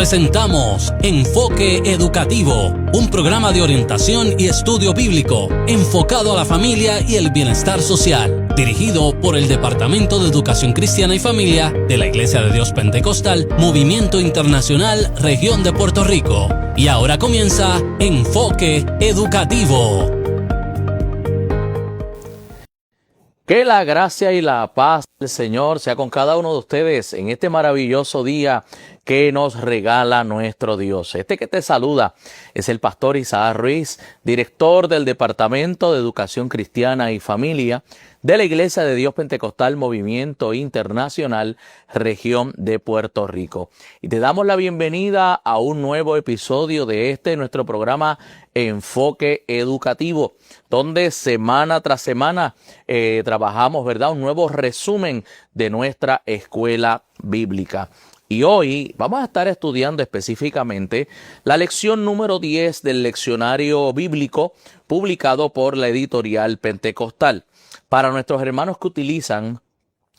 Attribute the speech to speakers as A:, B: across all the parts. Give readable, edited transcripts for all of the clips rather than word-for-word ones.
A: presentamos Enfoque Educativo, un programa de orientación y estudio bíblico enfocado a la familia y el bienestar social, dirigido por el Departamento de Educación Cristiana y Familia de la Iglesia de Dios Pentecostal, Movimiento Internacional, Región de Puerto Rico. Y ahora comienza Enfoque Educativo.
B: Que la gracia y la paz del Señor sea con cada uno de ustedes en este maravilloso día que nos regala nuestro Dios. Este que te saluda es el pastor Isaac Ruiz, director del Departamento de Educación Cristiana y Familia de la Iglesia de Dios Pentecostal Movimiento Internacional, Región de Puerto Rico. Y te damos la bienvenida a un nuevo episodio de nuestro programa Enfoque Educativo, donde semana tras semana trabajamos, ¿verdad?, un nuevo resumen de nuestra escuela bíblica. Y hoy vamos a estar estudiando específicamente la lección número 10 del leccionario bíblico publicado por la editorial Pentecostal. Para nuestros hermanos que utilizan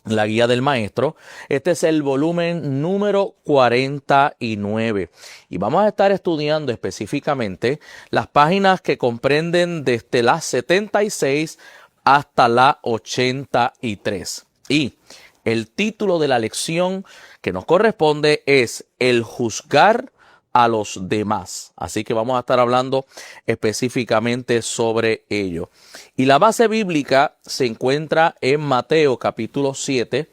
B: la guía del maestro, este es el volumen número 49. Y vamos a estar estudiando específicamente las páginas que comprenden desde las 76 hasta la 83. Y el título de la lección que nos corresponde es El juzgar a los demás. Así que vamos a estar hablando específicamente sobre ello. Y la base bíblica se encuentra en Mateo capítulo 7,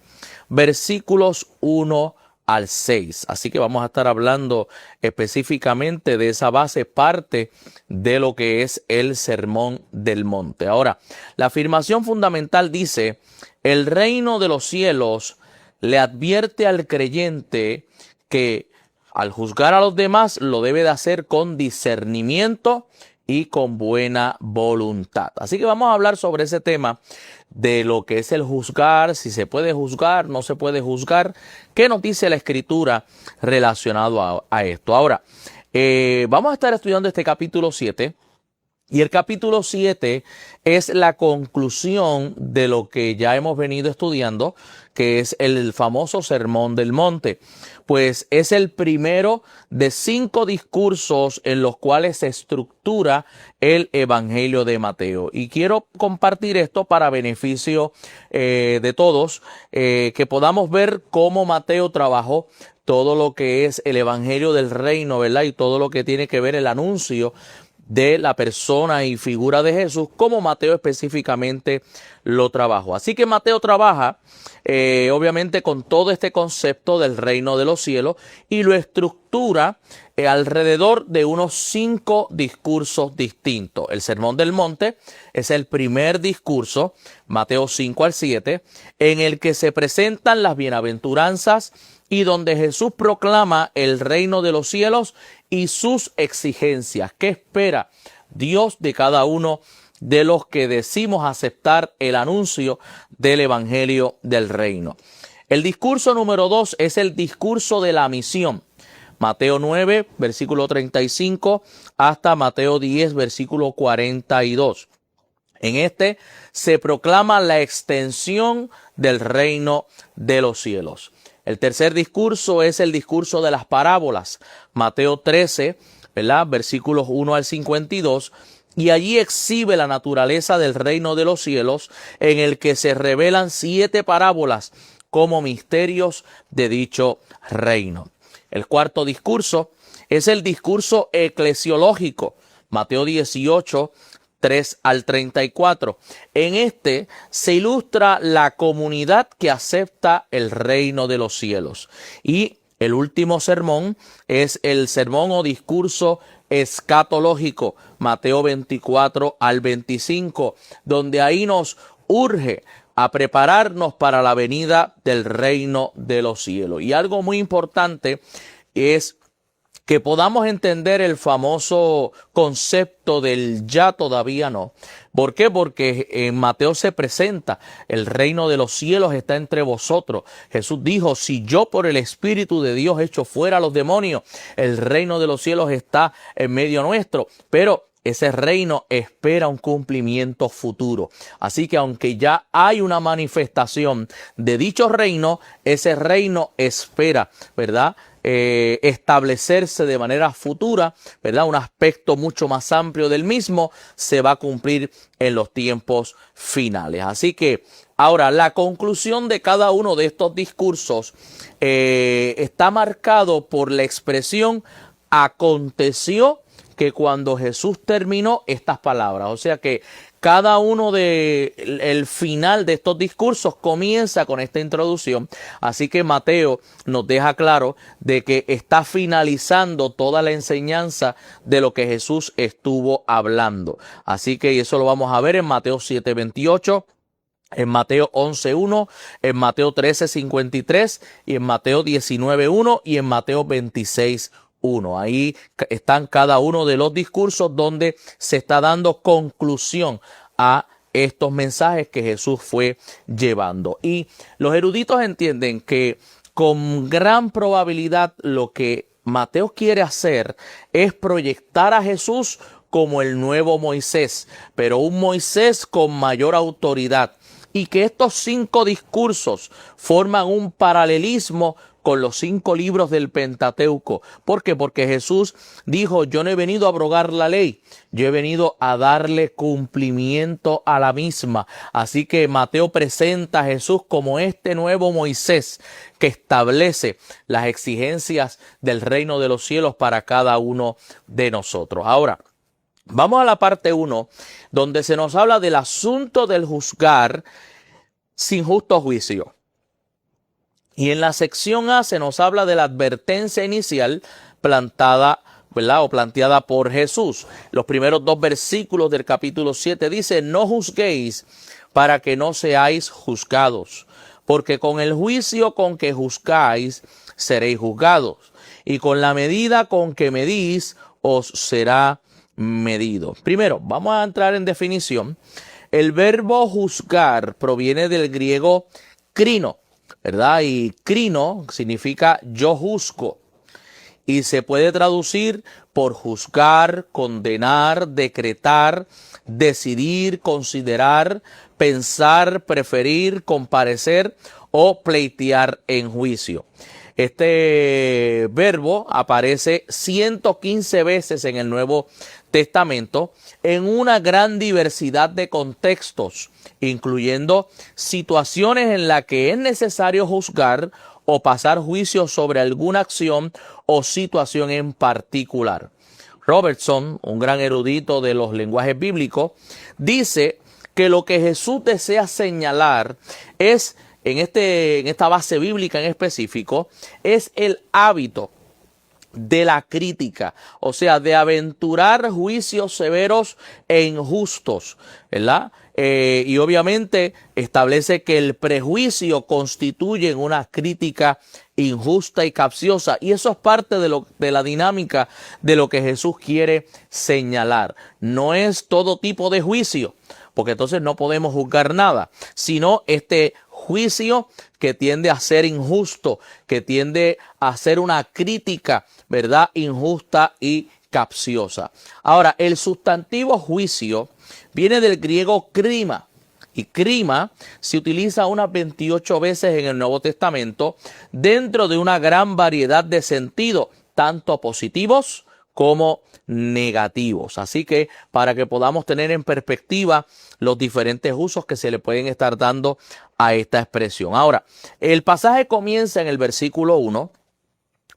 B: versículos 1 al 6. Así que vamos a estar hablando específicamente de esa base, parte de lo que es el Sermón del Monte. Ahora, la afirmación fundamental dice: el reino de los cielos le advierte al creyente que al juzgar a los demás lo debe de hacer con discernimiento y con buena voluntad. Así que vamos a hablar sobre ese tema de lo que es el juzgar, si se puede juzgar, no se puede juzgar, qué nos dice la Escritura relacionado a esto. Ahora, vamos a estar estudiando este capítulo 7. Y el capítulo 7 es la conclusión de lo que ya hemos venido estudiando, que es el famoso Sermón del Monte. Pues es el primero de 5 discursos en los cuales se estructura el Evangelio de Mateo. Y quiero compartir esto para beneficio de todos, que podamos ver cómo Mateo trabajó todo lo que es el Evangelio del Reino, ¿verdad? Y todo lo que tiene que ver el anuncio de la persona y figura de Jesús, como Mateo específicamente lo trabajó. Así que Mateo trabaja obviamente con todo este concepto del reino de los cielos y lo estructura alrededor de unos 5 discursos distintos. El Sermón del Monte es el primer discurso, Mateo 5 al 7, en el que se presentan las bienaventuranzas y donde Jesús proclama el reino de los cielos y sus exigencias. ¿Qué espera Dios de cada uno de los que decimos aceptar el anuncio del Evangelio del Reino? El discurso número 2 es el discurso de la misión. Mateo 9, versículo 35, hasta Mateo 10, versículo 42. En este se proclama la extensión del reino de los cielos. El tercer discurso es el discurso de las parábolas. Mateo 13, ¿verdad?, versículos 1 al 52. Y allí exhibe la naturaleza del reino de los cielos, en el que se revelan 7 parábolas como misterios de dicho reino. El cuarto discurso es el discurso eclesiológico. Mateo 18, 3 al 34. En este se ilustra la comunidad que acepta el reino de los cielos. Y el último sermón es el sermón o discurso escatológico, Mateo 24 al 25, donde ahí nos urge a prepararnos para la venida del reino de los cielos. Y algo muy importante es que podamos entender el famoso concepto del ya todavía no. ¿Por qué? Porque en Mateo se presenta: el reino de los cielos está entre vosotros. Jesús dijo: si yo por el Espíritu de Dios echo fuera a los demonios, el reino de los cielos está en medio nuestro. Pero ese reino espera un cumplimiento futuro. Así que aunque ya hay una manifestación de dicho reino, ese reino espera, ¿verdad?, establecerse de manera futura, ¿verdad? Un aspecto mucho más amplio del mismo se va a cumplir en los tiempos finales. Así que ahora la conclusión de cada uno de estos discursos está marcado por la expresión aconteció que cuando Jesús terminó estas palabras. O sea que cada uno el final de estos discursos comienza con esta introducción. Así que Mateo nos deja claro de que está finalizando toda la enseñanza de lo que Jesús estuvo hablando. Así que eso lo vamos a ver en Mateo 7:28. En Mateo 11:1, en Mateo 13:53 y en Mateo 19:1 y en Mateo 26:1. Ahí están cada uno de los discursos donde se está dando conclusión a estos mensajes que Jesús fue llevando. Y los eruditos entienden que con gran probabilidad lo que Mateo quiere hacer es proyectar a Jesús como el nuevo Moisés, pero un Moisés con mayor autoridad. Y que estos 5 discursos forman un paralelismo con los 5 libros del Pentateuco. ¿Por qué? Porque Jesús dijo, yo no he venido a abrogar la ley, yo he venido a darle cumplimiento a la misma. Así que Mateo presenta a Jesús como este nuevo Moisés que establece las exigencias del reino de los cielos para cada uno de nosotros. Ahora, vamos a la parte 1, donde se nos habla del asunto del juzgar sin justo juicio. Y en la sección A se nos habla de la advertencia inicial plantada, ¿verdad?, o planteada por Jesús. Los primeros 2 versículos del capítulo 7 dice, no juzguéis para que no seáis juzgados, porque con el juicio con que juzgáis seréis juzgados, y con la medida con que medís os será medido. Primero, vamos a entrar en definición. El verbo juzgar proviene del griego krino, ¿verdad? Y krino significa yo juzgo. Y se puede traducir por juzgar, condenar, decretar, decidir, considerar, pensar, preferir, comparecer o pleitear en juicio. Este verbo aparece 115 veces en el Nuevo Testamento en una gran diversidad de contextos, incluyendo situaciones en las que es necesario juzgar o pasar juicio sobre alguna acción o situación en particular. Robertson, un gran erudito de los lenguajes bíblicos, dice que lo que Jesús desea señalar es, en esta base bíblica en específico, es el hábito de la crítica, o sea, de aventurar juicios severos e injustos, ¿verdad? Y obviamente establece que el prejuicio constituye una crítica injusta y capciosa, y eso es parte de la dinámica de lo que Jesús quiere señalar. No es todo tipo de juicio, porque entonces no podemos juzgar nada, sino este juicio que tiende a ser injusto, que tiende a ser una crítica, ¿verdad?, injusta y capciosa. Ahora, el sustantivo juicio viene del griego krima, y krima se utiliza unas 28 veces en el Nuevo Testamento dentro de una gran variedad de sentidos, tanto positivos como negativos. Así que para que podamos tener en perspectiva los diferentes usos que se le pueden estar dando a esta expresión. Ahora, el pasaje comienza en el versículo 1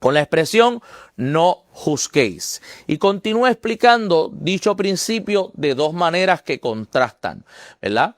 B: con la expresión no juzguéis, y continúa explicando dicho principio de 2 maneras que contrastan, ¿verdad?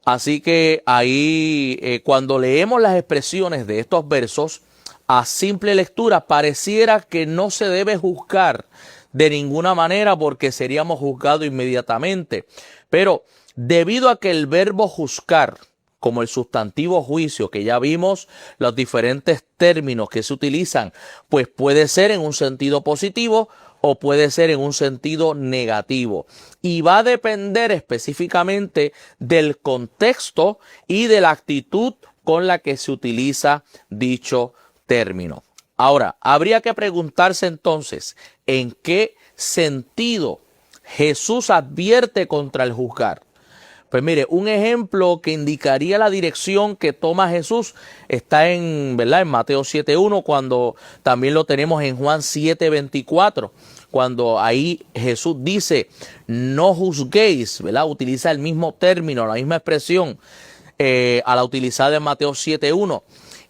B: Así que ahí cuando leemos las expresiones de estos versos, a simple lectura pareciera que no se debe juzgar de ninguna manera porque seríamos juzgados inmediatamente. Pero debido a que el verbo juzgar, como el sustantivo juicio, que ya vimos los diferentes términos que se utilizan, pues puede ser en un sentido positivo o puede ser en un sentido negativo. Y va a depender específicamente del contexto y de la actitud con la que se utiliza dicho término. Ahora, habría que preguntarse entonces, ¿en qué sentido Jesús advierte contra el juzgar. Pues mire, un ejemplo que indicaría la dirección que toma Jesús está ¿verdad? En Mateo 7.1, cuando también lo tenemos en Juan 7.24, cuando ahí Jesús dice, no juzguéis, ¿verdad? Utiliza el mismo término, la misma expresión a la utilizada en Mateo 7.1.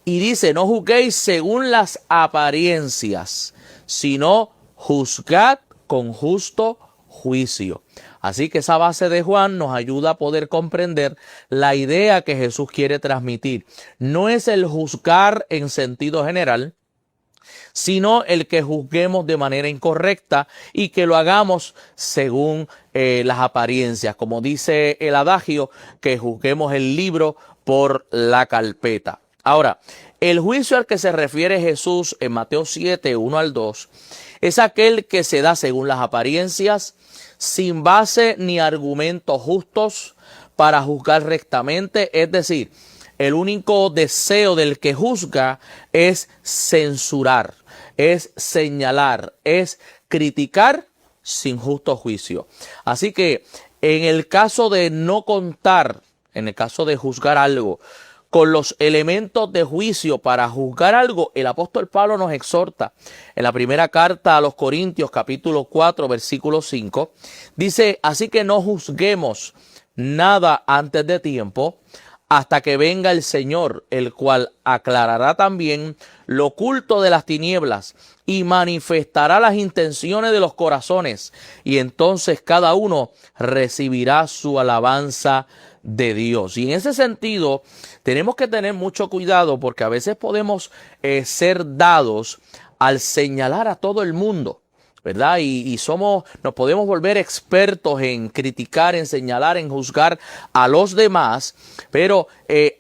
B: Y dice, no juzguéis según las apariencias, sino juzgad con justo juicio. Así que esa base de Juan nos ayuda a poder comprender la idea que Jesús quiere transmitir. No es el juzgar en sentido general, sino el que juzguemos de manera incorrecta y que lo hagamos según las apariencias. Como dice el adagio, que juzguemos el libro por la carpeta. Ahora, el juicio al que se refiere Jesús en Mateo 7, 1 al 2, es aquel que se da según las apariencias, sin base ni argumentos justos para juzgar rectamente. Es decir, el único deseo del que juzga es censurar, es señalar, es criticar sin justo juicio. Así que en el caso de no contar, en el caso de juzgar algo, con los elementos de juicio para juzgar algo, el apóstol Pablo nos exhorta en la primera carta a los Corintios, capítulo 4, versículo 5, dice, así que no juzguemos nada antes de tiempo, hasta que venga el Señor, el cual aclarará también lo oculto de las tinieblas y manifestará las intenciones de los corazones, y entonces cada uno recibirá su alabanza de Dios. Y en ese sentido tenemos que tener mucho cuidado, porque a veces podemos ser dados al señalar a todo el mundo, ¿verdad? Y nos podemos volver expertos en criticar, en señalar, en juzgar a los demás, pero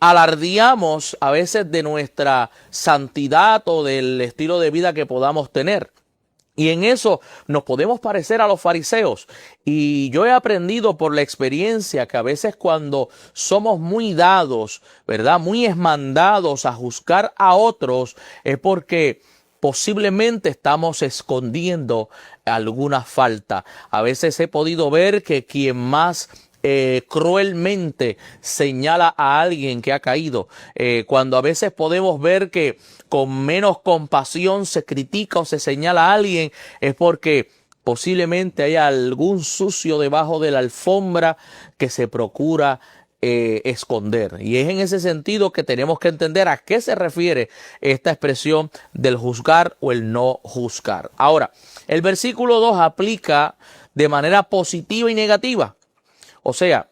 B: alardeamos a veces de nuestra santidad o del estilo de vida que podamos tener. Y en eso nos podemos parecer a los fariseos. Y yo he aprendido por la experiencia que a veces cuando somos muy dados, ¿verdad? Muy esmandados a juzgar a otros, es porque posiblemente estamos escondiendo alguna falta. A veces he podido ver que quien más cruelmente señala a alguien que ha caído, cuando a veces podemos ver que con menos compasión se critica o se señala a alguien, es porque posiblemente hay algún sucio debajo de la alfombra que se procura esconder. Y es en ese sentido que tenemos que entender a qué se refiere esta expresión del juzgar o el no juzgar. Ahora, el versículo 2 aplica de manera positiva y negativa. O sea,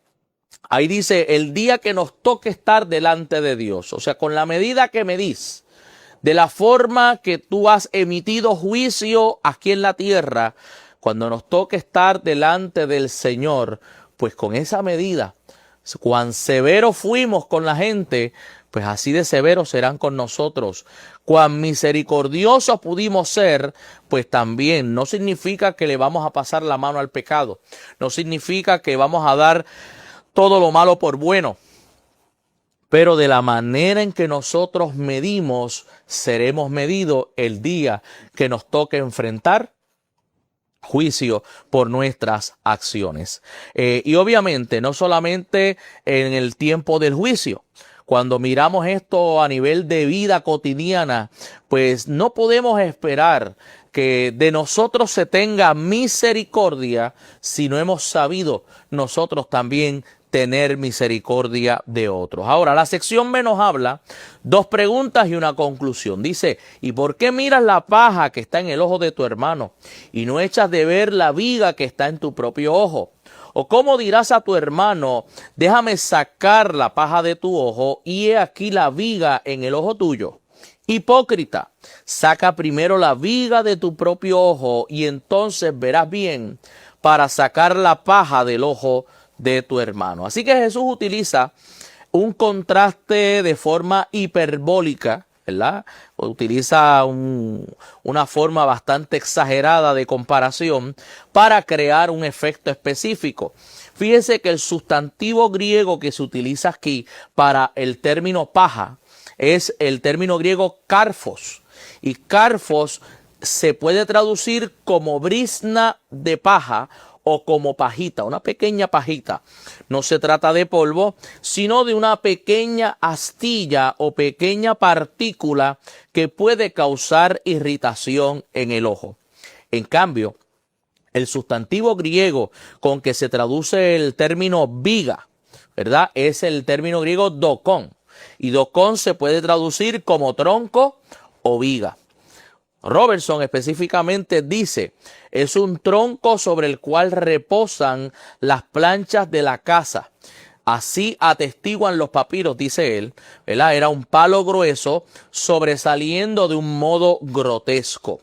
B: ahí dice, el día que nos toque estar delante de Dios, o sea, con la medida que medís, de la forma que tú has emitido juicio aquí en la tierra, cuando nos toque estar delante del Señor, pues con esa medida, cuán severos fuimos con la gente, pues así de severos serán con nosotros. Cuán misericordiosos pudimos ser, pues también no significa que le vamos a pasar la mano al pecado. No significa que vamos a dar todo lo malo por bueno. Pero de la manera en que nosotros medimos, seremos medidos el día que nos toque enfrentar juicio por nuestras acciones. Y obviamente no solamente en el tiempo del juicio. Cuando miramos esto a nivel de vida cotidiana, pues no podemos esperar que de nosotros se tenga misericordia si no hemos sabido nosotros también tener misericordia de otros. Ahora, la sección B nos habla 2 preguntas y una conclusión. Dice, ¿y por qué miras la paja que está en el ojo de tu hermano y no echas de ver la viga que está en tu propio ojo? ¿O cómo dirás a tu hermano, déjame sacar la paja de tu ojo y he aquí la viga en el ojo tuyo? Hipócrita, saca primero la viga de tu propio ojo y entonces verás bien para sacar la paja del ojo de tu hermano. Así que Jesús utiliza un contraste de forma hiperbólica, ¿verdad? Utiliza una forma bastante exagerada de comparación para crear un efecto específico. Fíjense que el sustantivo griego que se utiliza aquí para el término paja es el término griego karphos. Y karphos se puede traducir como brizna de paja o como pajita, una pequeña pajita. No se trata de polvo, sino de una pequeña astilla o pequeña partícula que puede causar irritación en el ojo. En cambio, el sustantivo griego con que se traduce el término viga, ¿verdad? Es el término griego dokon. Y dokon se puede traducir como tronco o viga. Robertson específicamente dice, es un tronco sobre el cual reposan las planchas de la casa. Así atestiguan los papiros, dice él, ¿verdad? Era un palo grueso sobresaliendo de un modo grotesco.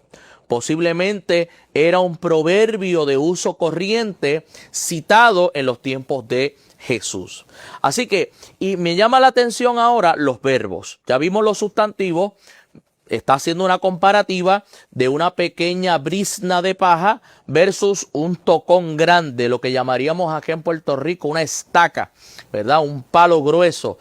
B: Posiblemente era un proverbio de uso corriente citado en los tiempos de Jesús. Así que, y me llama la atención ahora los verbos. Ya vimos los sustantivos. Está haciendo una comparativa de una pequeña brizna de paja versus un tocón grande, lo que llamaríamos aquí en Puerto Rico una estaca, ¿verdad? Un palo grueso.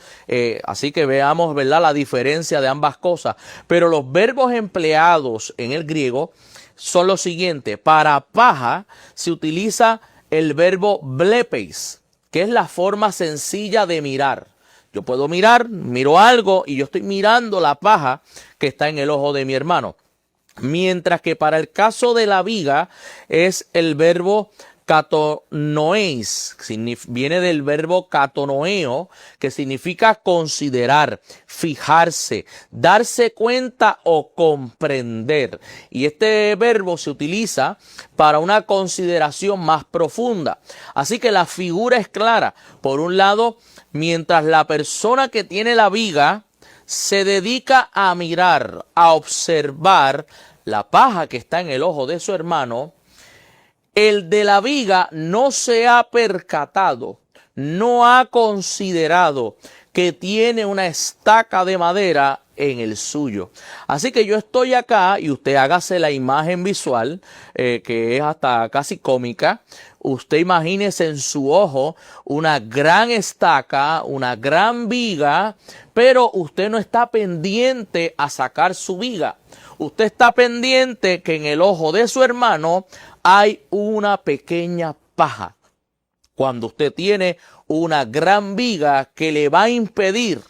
B: Así que veamos, ¿verdad?, la diferencia de ambas cosas. Pero los verbos empleados en el griego son los siguientes. Para paja se utiliza el verbo blepeis, que es la forma sencilla de mirar. Yo puedo miro algo y yo estoy mirando la paja que está en el ojo de mi hermano. Mientras que para el caso de la viga es el verbo katonoeis, viene del verbo katonoeo, que significa considerar, fijarse, darse cuenta o comprender. Y este verbo se utiliza para una consideración más profunda. Así que la figura es clara. Por un lado, mientras la persona que tiene la viga se dedica a mirar, a observar la paja que está en el ojo de su hermano, el de la viga no se ha percatado, no ha considerado que tiene una estaca de madera en el suyo. Así que yo estoy acá y usted hágase la imagen visual, que es hasta casi cómica. Usted imagínese en su ojo una gran estaca, una gran viga, pero usted no está pendiente a sacar su viga. Usted está pendiente que en el ojo de su hermano hay una pequeña paja. Cuando usted tiene una gran viga que le va a impedir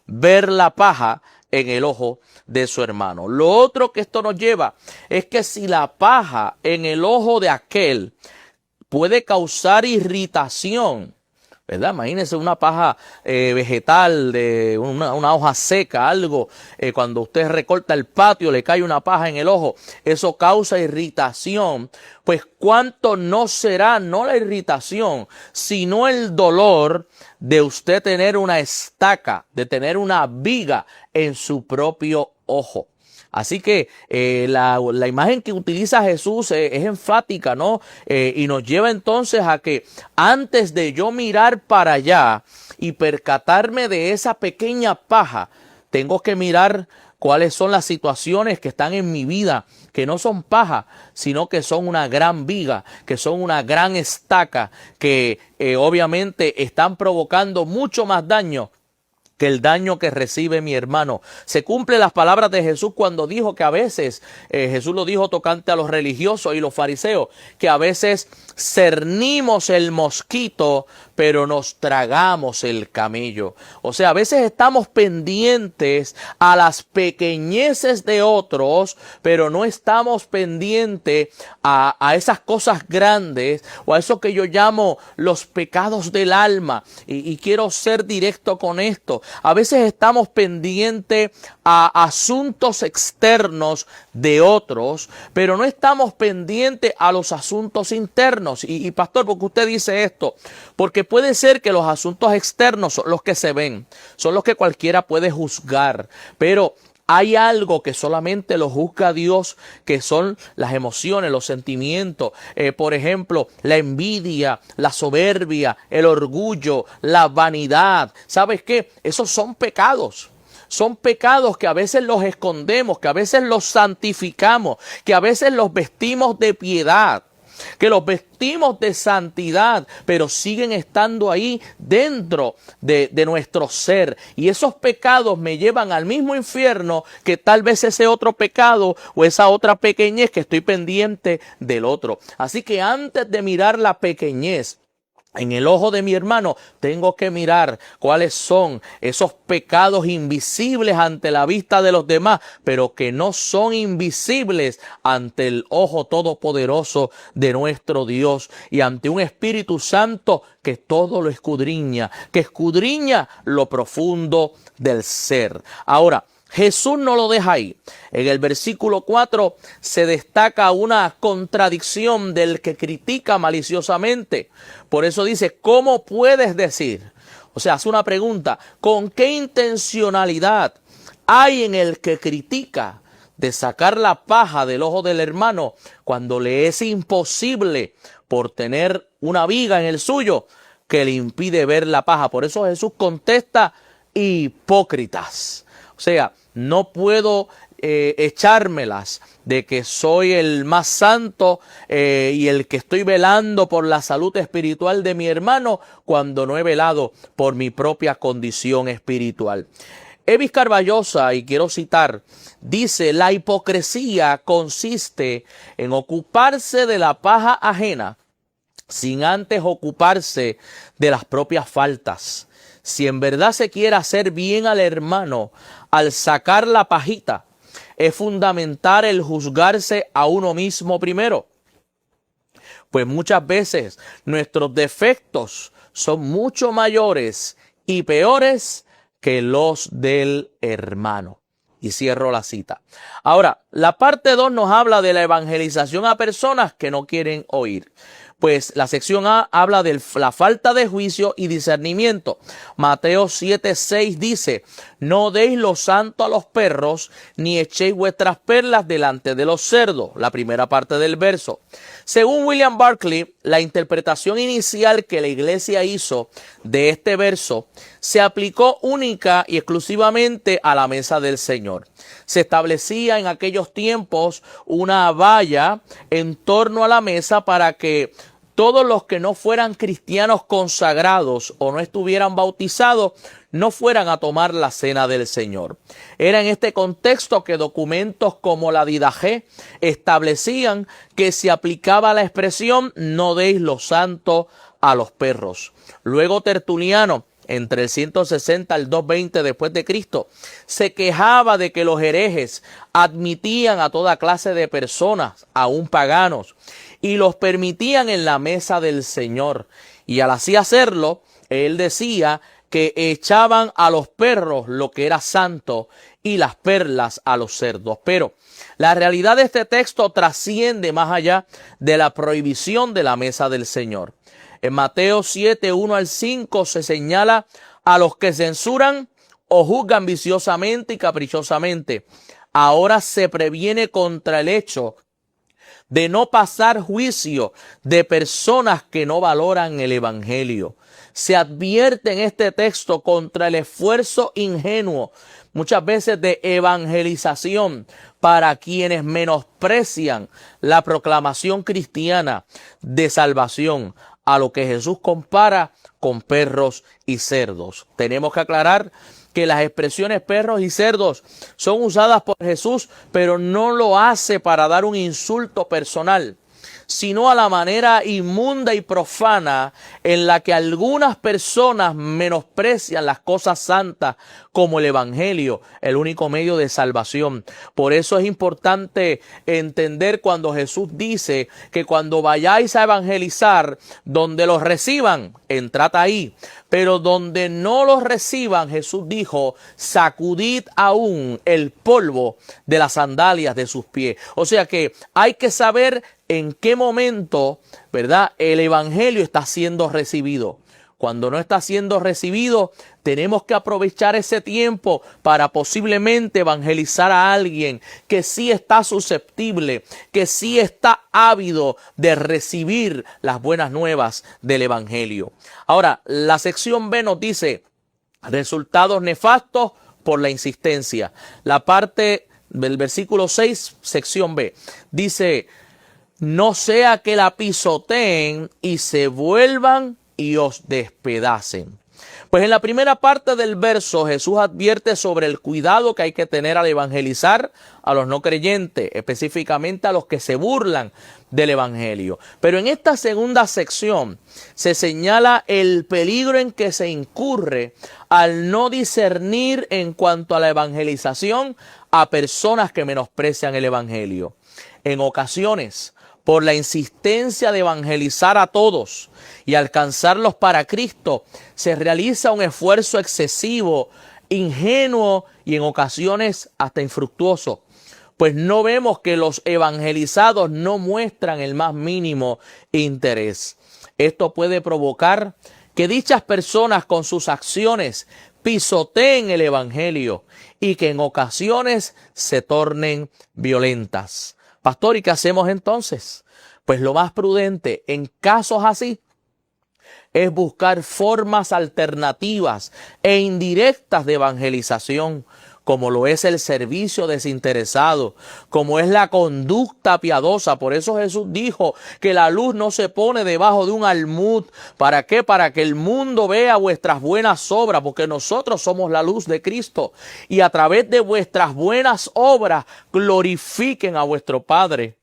B: ver la paja en el ojo de su hermano. Lo otro que esto nos lleva es que si la paja en el ojo de aquel puede causar irritación, ¿verdad? Imagínense una paja vegetal, de una hoja seca, algo, cuando usted recorta el patio, le cae una paja en el ojo, eso causa irritación. Pues cuánto no será, no la irritación, sino el dolor de usted tener una estaca, de tener una viga en su propio ojo. Así que la imagen que utiliza Jesús es enfática, ¿no? Y nos lleva entonces a que antes de yo mirar para allá y percatarme de esa pequeña paja, tengo que mirar cuáles son las situaciones que están en mi vida, que no son paja, sino que son una gran viga, que son una gran estaca, que obviamente están provocando mucho más daño que el daño que recibe mi hermano. Se cumplen las palabras de Jesús cuando dijo que a veces, Jesús lo dijo tocante a los religiosos y los fariseos, que a veces cernimos el mosquito, pero nos tragamos el camello. O sea, a veces estamos pendientes a las pequeñeces de otros, pero no estamos pendientes a esas cosas grandes o a eso que yo llamo los pecados del alma. Y quiero ser directo con esto. A veces estamos pendientes a asuntos externos de otros, pero no estamos pendientes a los asuntos internos. Y pastor, ¿por qué usted dice esto? Porque puede ser que los asuntos externos son los que se ven, son los que cualquiera puede juzgar, pero hay algo que solamente lo juzga Dios, que son las emociones, los sentimientos. Por ejemplo, la envidia, la soberbia, el orgullo, la vanidad. ¿Sabes qué? Esos son pecados. Son pecados que a veces los escondemos, que a veces los santificamos, que a veces los vestimos de piedad. que los vestimos de santidad, pero siguen estando ahí dentro de nuestro ser. Y esos pecados me llevan al mismo infierno que tal vez ese otro pecado o esa otra pequeñez que estoy pendiente del otro. Así que antes de mirar la pequeñez en el ojo de mi hermano, tengo que mirar cuáles son esos pecados invisibles ante la vista de los demás, pero que no son invisibles ante el ojo todopoderoso de nuestro Dios y ante un Espíritu Santo que todo lo escudriña, que escudriña lo profundo del ser. Ahora, Jesús no lo deja ahí. En el versículo 4 se destaca una contradicción del que critica maliciosamente. Por eso dice, ¿cómo puedes decir? O sea, hace una pregunta, ¿con qué intencionalidad hay en el que critica de sacar la paja del ojo del hermano cuando le es imposible por tener una viga en el suyo que le impide ver la paja? Por eso Jesús contesta, hipócritas. O sea, no puedo echármelas de que soy el más santo y el que estoy velando por la salud espiritual de mi hermano cuando no he velado por mi propia condición espiritual. Evis Carballosa, y quiero citar, dice, la hipocresía consiste en ocuparse de la paja ajena sin antes ocuparse de las propias faltas. Si en verdad se quiere hacer bien al hermano, al sacar la pajita, es fundamental el juzgarse a uno mismo primero. Pues muchas veces nuestros defectos son mucho mayores y peores que los del hermano. Y cierro la cita. Ahora, la parte 2 nos habla de la evangelización a personas que no quieren oír. Pues la sección A habla de la falta de juicio y discernimiento. Mateo 7:6 dice, no deis lo santo a los perros, ni echéis vuestras perlas delante de los cerdos. La primera parte del verso. Según William Barclay, la interpretación inicial que la iglesia hizo de este verso se aplicó única y exclusivamente a la mesa del Señor. Se establecía en aquellos tiempos una valla en torno a la mesa para que todos los que no fueran cristianos consagrados o no estuvieran bautizados no fueran a tomar la cena del Señor. Era en este contexto que documentos como la Didache establecían que se aplicaba la expresión no deis lo santo a los perros. Luego Tertuliano, entre el 160 al 220 después de Cristo, se quejaba de que los herejes admitían a toda clase de personas, aún paganos, y los permitían en la mesa del Señor. Y al así hacerlo, él decía que echaban a los perros lo que era santo y las perlas a los cerdos. Pero la realidad de este texto trasciende más allá de la prohibición de la mesa del Señor. En Mateo 7, 1 al 5 se señala a los que censuran o juzgan viciosamente y caprichosamente. Ahora se previene contra el hecho de no pasar juicio de personas que no valoran el evangelio. Se advierte en este texto contra el esfuerzo ingenuo, muchas veces de evangelización, para quienes menosprecian la proclamación cristiana de salvación, a lo que Jesús compara con perros y cerdos. Tenemos que aclarar que las expresiones perros y cerdos son usadas por Jesús, pero no lo hace para dar un insulto personal, sino a la manera inmunda y profana en la que algunas personas menosprecian las cosas santas como el evangelio, el único medio de salvación. Por eso es importante entender cuando Jesús dice que cuando vayáis a evangelizar, donde los reciban, entrad ahí. Pero donde no los reciban, Jesús dijo, sacudid aún el polvo de las sandalias de sus pies. O sea que hay que saber en qué momento, ¿verdad?, el evangelio está siendo recibido. Cuando no está siendo recibido, tenemos que aprovechar ese tiempo para posiblemente evangelizar a alguien que sí está susceptible, que sí está ávido de recibir las buenas nuevas del evangelio. Ahora, la sección B nos dice resultados nefastos por la insistencia. La parte del versículo 6, sección B, dice: no sea que la pisoteen y se vuelvan y os despedacen. Pues en la primera parte del verso Jesús advierte sobre el cuidado que hay que tener al evangelizar a los no creyentes, específicamente a los que se burlan del evangelio. Pero en esta segunda sección se señala el peligro en que se incurre al no discernir en cuanto a la evangelización a personas que menosprecian el evangelio. En ocasiones, por la insistencia de evangelizar a todos y alcanzarlos para Cristo, se realiza un esfuerzo excesivo, ingenuo y en ocasiones hasta infructuoso, pues no vemos que los evangelizados no muestran el más mínimo interés. Esto puede provocar que dichas personas con sus acciones pisoteen el evangelio y que en ocasiones se tornen violentas. Pastor, ¿y qué hacemos entonces? Pues lo más prudente en casos así es buscar formas alternativas e indirectas de evangelización, como lo es el servicio desinteresado, como es la conducta piadosa. Por eso Jesús dijo que la luz no se pone debajo de un almud. ¿Para qué? Para que el mundo vea vuestras buenas obras, porque nosotros somos la luz de Cristo. Y a través de vuestras buenas obras glorifiquen a vuestro Padre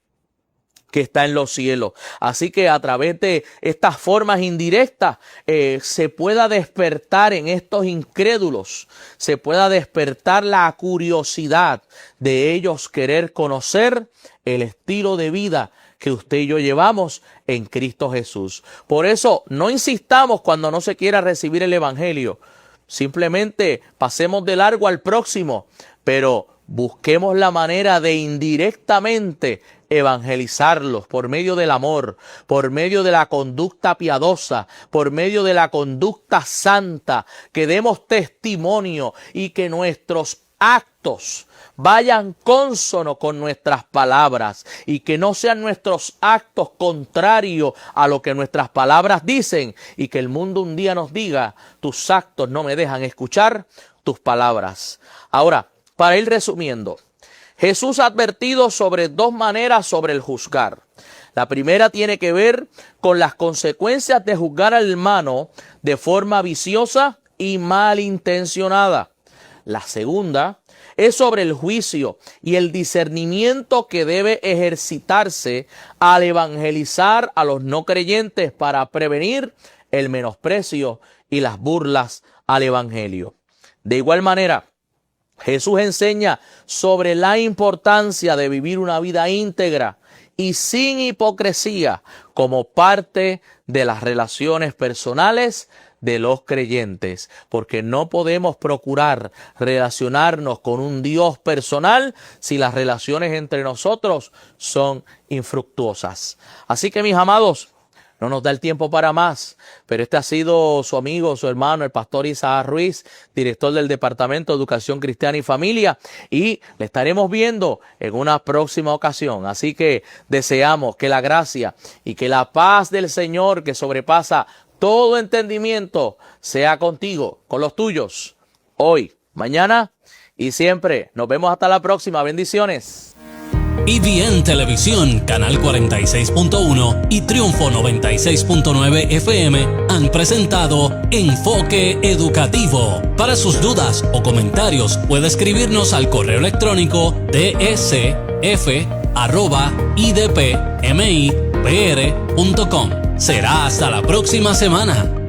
B: que está en los cielos. Así que a través de estas formas indirectas se pueda despertar en estos incrédulos, se pueda despertar la curiosidad de ellos querer conocer el estilo de vida que usted y yo llevamos en Cristo Jesús. Por eso no insistamos cuando no se quiera recibir el evangelio. Simplemente pasemos de largo al próximo, pero busquemos la manera de indirectamente evangelizarlos por medio del amor, por medio de la conducta piadosa, por medio de la conducta santa, que demos testimonio y que nuestros actos vayan consono con nuestras palabras y que no sean nuestros actos contrarios a lo que nuestras palabras dicen y que el mundo un día nos diga: tus actos no me dejan escuchar tus palabras. Ahora, para ir resumiendo, Jesús ha advertido sobre dos maneras sobre el juzgar. La primera tiene que ver con las consecuencias de juzgar al hermano de forma viciosa y malintencionada. La segunda es sobre el juicio y el discernimiento que debe ejercitarse al evangelizar a los no creyentes para prevenir el menosprecio y las burlas al evangelio. De igual manera, Jesús enseña sobre la importancia de vivir una vida íntegra y sin hipocresía como parte de las relaciones personales de los creyentes, porque no podemos procurar relacionarnos con un Dios personal si las relaciones entre nosotros son infructuosas. Así que, mis amados, no nos da el tiempo para más, pero este ha sido su amigo, su hermano, el pastor Isaac Ruiz, director del Departamento de Educación Cristiana y Familia, y le estaremos viendo en una próxima ocasión. Así que deseamos que la gracia y que la paz del Señor, que sobrepasa todo entendimiento, sea contigo, con los tuyos, hoy, mañana y siempre. Nos vemos hasta la próxima. Bendiciones.
A: EBN Televisión, Canal 46.1 y Triunfo 96.9 FM han presentado Enfoque Educativo. Para sus dudas o comentarios puede escribirnos al correo electrónico dsf@idpmipr.com. Será hasta la próxima semana.